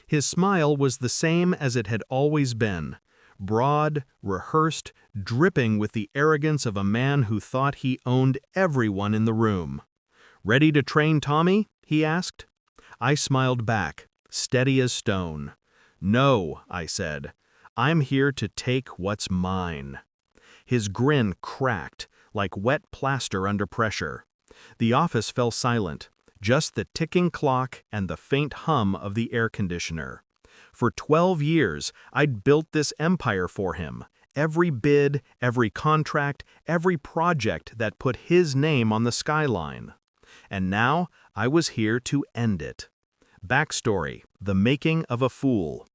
His smile was the same as it had always been, broad, rehearsed, dripping with the arrogance of a man who thought he owned everyone in the room. "Ready to train Tommy?" he asked. I smiled back, steady as stone. "No," I said. "I'm here to take what's mine." His grin cracked, like wet plaster under pressure. The office fell silent, just the ticking clock and the faint hum of the air conditioner. For 12 years, I'd built this empire for him. Every bid, every contract, every project that put his name on the skyline. And now, I was here to end it. Backstory: the making of a fool.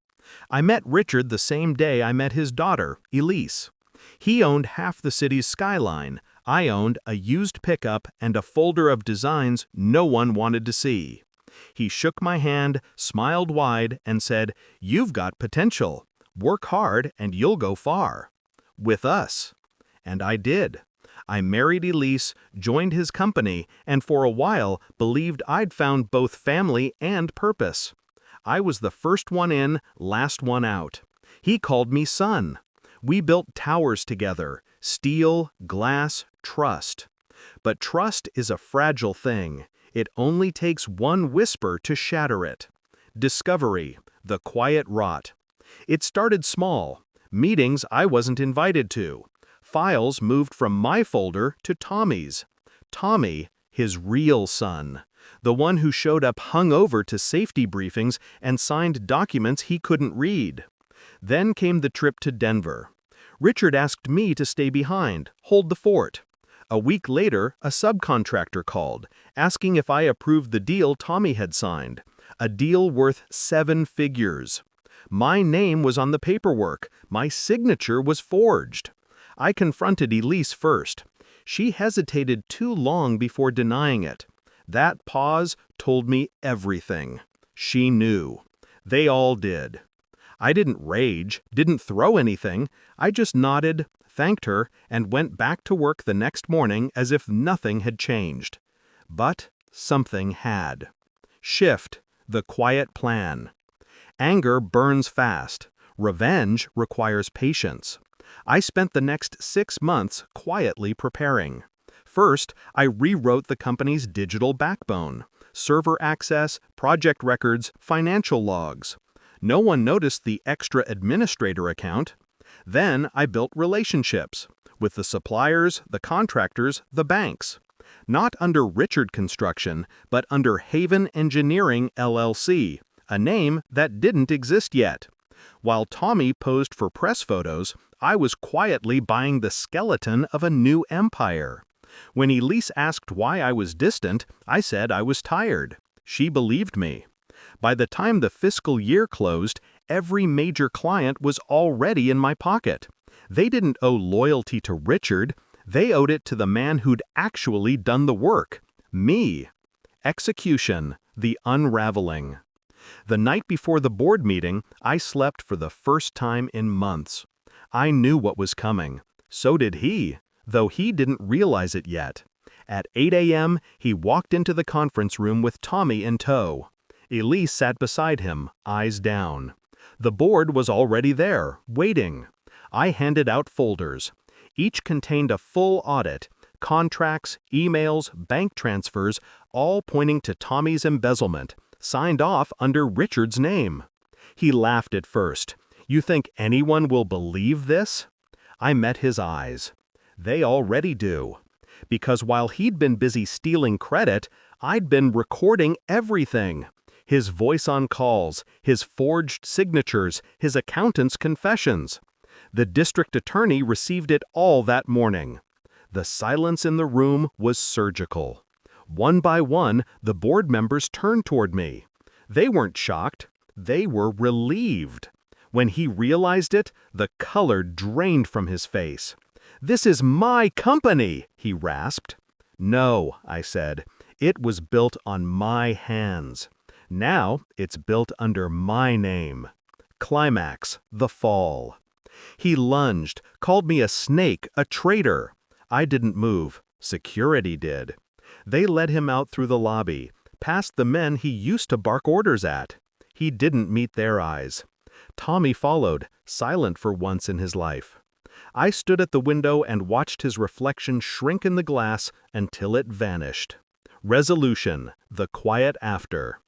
I met Richard the same day I met his daughter, Elise. He owned half the city's skyline. I owned a used pickup and a folder of designs no one wanted to see. He shook my hand, smiled wide, and said, "You've got potential. Work hard and you'll go far. With us." And I did. I married Elise, joined his company, and for a while believed I'd found both family and purpose. I was the first one in, last one out. He called me son. We built towers together: steel, glass, trust. But trust is a fragile thing. It only takes one whisper to shatter it. Discovery: the quiet rot. It started small. Meetings I wasn't invited to. Files moved from my folder to Tommy's. Tommy, his real son. The one who showed up hungover to safety briefings and signed documents he couldn't read. Then came the trip to Denver. Richard asked me to stay behind, hold the fort. A week later, a subcontractor called, asking if I approved the deal Tommy had signed, a deal worth 7 figures. My name was on the paperwork, my signature was forged. I confronted Elise first. She hesitated too long before denying it. That pause told me everything. She knew. They all did. I didn't rage, didn't throw anything. I just nodded, thanked her, and went back to work the next morning as if nothing had changed. But something had. Shift: the quiet plan. Anger burns fast. Revenge requires patience. I spent the next 6 months quietly preparing. First, I rewrote the company's digital backbone: server access, project records, financial logs. No one noticed the extra administrator account. Then I built relationships with the suppliers, the contractors, the banks. Not under Richard Construction, but under Haven Engineering LLC, a name that didn't exist yet. While Tommy posed for press photos, I was quietly buying the skeleton of a new empire. When Elise asked why I was distant, I said I was tired. She believed me. By the time the fiscal year closed, every major client was already in my pocket. They didn't owe loyalty to Richard. They owed it to the man who'd actually done the work: me. Execution: the unraveling. The night before the board meeting, I slept for the first time in months. I knew what was coming. So did he, though he didn't realize it yet. At 8 a.m., he walked into the conference room with Tommy in tow. Elise sat beside him, eyes down. The board was already there, waiting. I handed out folders. Each contained a full audit: contracts, emails, bank transfers, all pointing to Tommy's embezzlement, signed off under Richard's name. He laughed at first. "You think anyone will believe this?" I met his eyes. They already do. Because while he'd been busy stealing credit, I'd been recording everything. His voice on calls, his forged signatures, his accountant's confessions. The district attorney received it all that morning. The silence in the room was surgical. One by one, the board members turned toward me. They weren't shocked. They were relieved. When he realized it, the color drained from his face. "This is my company," he rasped. "No," I said. "It was built on my hands. Now it's built under my name." Climax: the fall. He lunged, called me a snake, a traitor. I didn't move. Security did. They led him out through the lobby, past the men he used to bark orders at. He didn't meet their eyes. Tommy followed, silent for once in his life. I stood at the window and watched his reflection shrink in the glass until it vanished. Resolution, the quiet after.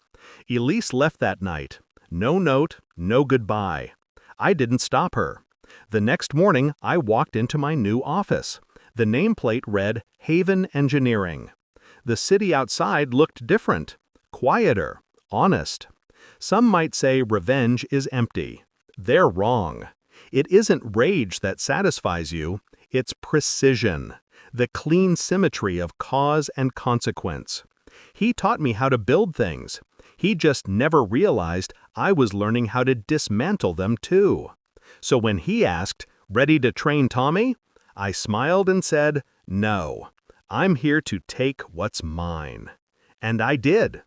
Elise left that night. No note, no goodbye. I didn't stop her. The next morning, I walked into my new office. The nameplate read Haven Engineering. The city outside looked different, quieter, honest. Some might say revenge is empty. They're wrong. It isn't rage that satisfies you, it's precision, the clean symmetry of cause and consequence. He taught me how to build things. He just never realized I was learning how to dismantle them too. So when he asked, "Ready to train Tommy?" I smiled and said, "No, I'm here to take what's mine." And I did.